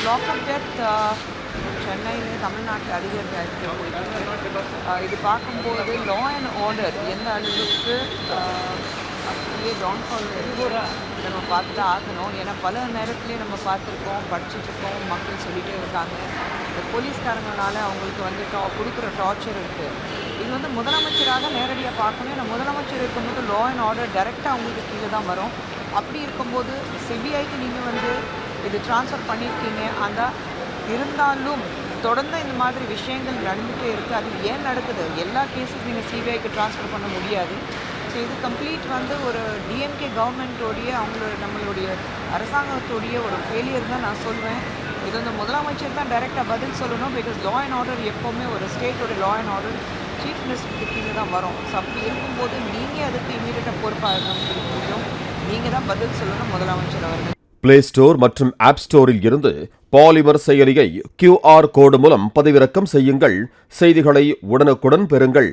Lockup death சென்னையிலே தமிழ்நாட்டில் அதிகரித்து போயிட்டு இது பார்க்கும்போது லா அண்ட் ஆர்டர் எந்த அளவுக்கு அப்படியே டவுன்ஃபால் நம்ம பார்த்து தான் ஆகணும். ஏன்னா பல நேரத்துலேயே நம்ம பார்த்துருக்கோம், படிச்சுட்ருக்கோம், மக்கள் சொல்லிகிட்டே இருக்காங்க. இந்த போலீஸ்காரங்களால அவங்களுக்கு வந்து கொடுக்குற டார்ச்சர் இருக்குது. இது வந்து முதலமைச்சராக நேரடியாக பார்க்கணும். ஏன்னா முதலமைச்சர் இருக்கும்போது லா அண்ட் ஆர்டர் டைரெக்டாக அவங்களுக்கு கீழே தான் வரும். அப்படி இருக்கும்போது சிபிஐக்கு நீங்கள் வந்து இது ட்ரான்ஸ்ஃபர் பண்ணியிருக்கீங்க. அந்த இருந்தாலும் தொடர்ந்து இந்த மாதிரி விஷயங்கள் நடந்துகிட்டே இருக்குது. அது ஏன் நடக்குது? எல்லா கேஸும் நீங்கள் சிபிஐக்கு ட்ரான்ஸ்ஃபர் பண்ண முடியாது. ஸோ இது கம்ப்ளீட் வந்து ஒரு டிஎம்கே கவர்மெண்ட்டோடைய நம்மளுடைய அரசாங்கத்தோடைய ஒரு ஃபெயிலியர் தான் நான் சொல்வேன். இது வந்து முதலமைச்சர் தான் டைரெக்டாக பதில் சொல்லணும். பிகாஸ் லா அண்ட் ஆர்டர் எப்போவுமே ஒரு ஸ்டேட்டோட லா அண்ட் ஆர்டர் சீஃப் மினிஸ்டருக்கு கீழே தான் வரும். ஸோ அப்படி இருக்கும்போது நீங்கள் அதுக்கு இமீடியட்டாக பொறுப்பாக முடியும். நீங்கள் தான் பதில் சொல்லணும் முதலமைச்சர் அவர்கள். பிளே ஸ்டோர் மற்றும் ஆப் ஸ்டோரில் இருந்து பாலிமர் செயலியை QR கோடு மூலம் பதிவிறக்கம் செய்யுங்கள். செய்திகளை உடனுக்குடன் பெறுங்கள்.